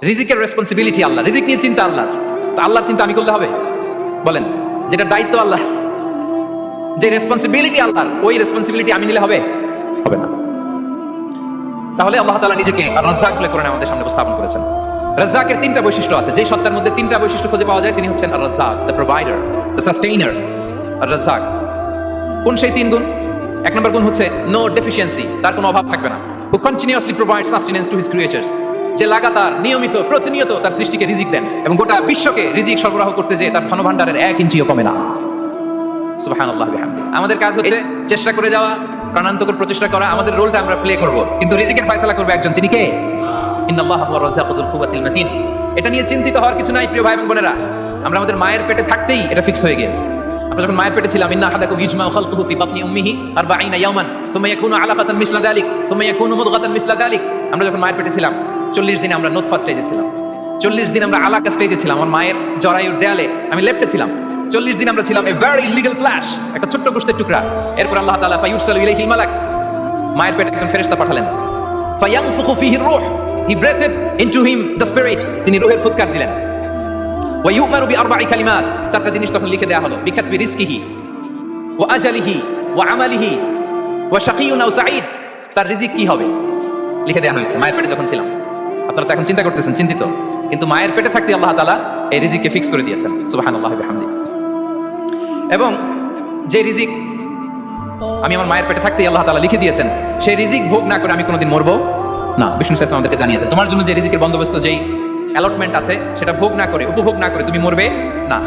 রিজিকের রেসপন্সিবিলিটি আল্লাহ, রিজিক নিয়ে চিন্তা আল্লাহ। তো আল্লাহর চিন্তা আমি করলে হবে? বলেন, যেটা দায়িত্ব আল্লাহ, যে রেসপন্সিবিলিটি আল্লাহর, ওই রেসপন্সিবিলিটি আমি নিলে হবে? হবে না। তাহলে আল্লাহ তাআলা নিজেকে রাজ্জাক বলে কোরআনে আমাদের সামনে উপস্থাপন করেছেন। রাজ্জাকের তিনটা বৈশিষ্ট্য আছে। যে সত্তার মধ্যে তিনটা বৈশিষ্ট্য খুঁজে পাওয়া যায় তিনি হচ্ছেন আর রাজ্জাক, দ্য প্রোভাইডার, দ্য সাস্টেইনার। আর রাজ্জাক কোন সেই তিন গুণ? এক নম্বর গুণ হচ্ছে নো ডেফিসিয়েন্সি, তার কোনো অভাব থাকবে না। হু continuously provide sustenance to his creatures, যে লাগাতার নিয়মিত প্রতিনিয়ত তার সৃষ্টিকে রিজিক দেন এবং গোটা বিশ্বকে রিজিক সরবরাহ করতে যেয়ে তার ধনভাণ্ডারের 1 ইঞ্চিও কমে না। সুবহানাল্লাহ বিহামদি। আমাদের কাজ হচ্ছে চেষ্টা করে যাওয়া, প্রাণান্তকর প্রচেষ্টা করা, আমাদের রোলটা আমরা প্লে করব, কিন্তু রিজিকের ফয়সালা করবে একজন, তিনি কে? ইন্নাল্লাহা হুয়া রাজ্জাকুল কুওয়াতিল মাতিন। এটা নিয়ে চিন্তিত হওয়ার কিছু নাই প্রিয় ভাই এবং বোনেরা। আমরা আমাদের মায়ের পেটে থাকতেই এটা ফিক্স হয়ে গিয়েছে। আমরা যখন মায়ের পেটে ছিলাম, ইন্না আহাদাকুম ইজমাউ খালকুহু ফি বাতনি উম্মিহি 40 ইয়াওমান সুম্মা ইয়াকুনু আলাকাতান মিসলা যালিক সুম্মা ইয়াকুনু মুদগাতান মিসলা যালিক। আমরা যখন মায়ের পেটে ছিলাম 40 দিন আমরা নুতফা স্টেজে ছিলাম, 40 দিন আমরা আলাকা স্টেজে ছিলাম। আমার মায়ের জরায়ুর দেয়ালে আমি লেপ্টে ছিলাম। 40 দিন আমরা ছিলাম এ ভেরি ইলিগাল ফ্ল্যাশ, একটা ছোট্ট গোশতের টুকরা। এরপর আল্লাহ তাআলা ফায়ুরসালু ইলাইহিল মালাক, মায়ের পেটে একজন ফেরেশতা পাঠালেন। ফায়ানফুখু ফিহি রূহ, he breathed into him the spirit, তিনি রূহের ফুৎকার দিলেন। ওয়া ইউমারু বিআরবা'i কালিমাত, চারটা জিনিস তখন লিখে দেয়া হলো। বিকাতবি রিজকিহি ওয়া আজালিহি ওয়া আমালিহি ওয়া শাকিয়ুন আও সাঈদ, তার রিজিক কি হবে লিখে দেয়া হয়েছে মায়ের পেটে যখন ছিলাম। আপনারা তো এখন চিন্তা করতেছেন, চিন্তিত, কিন্তু মায়ের পেটে থাকতে আল্লাহ তাআলা এই রিজিককে ফিক্স করে দিয়েছেন। সুবহানাল্লাহি ওয়া বিহামদিহি। এবং যে রিজিক আমি আমার মায়ের পেটে থাকতেই আল্লাহ তাআলা লিখে দিয়েছেন, সেই রিজিক ভোগ না করে আমি কোনোদিন মরবো না। বিষ্ণু সাল্লাল্লাহু আমাদেরকে জানিয়েছেন, তোমার জন্য যে রিজিকের বন্দোবস্ত, যেই অ্যালটমেন্ট আছে, সেটা ভোগ না করে, উপভোগ না করে তুমি মরবে না।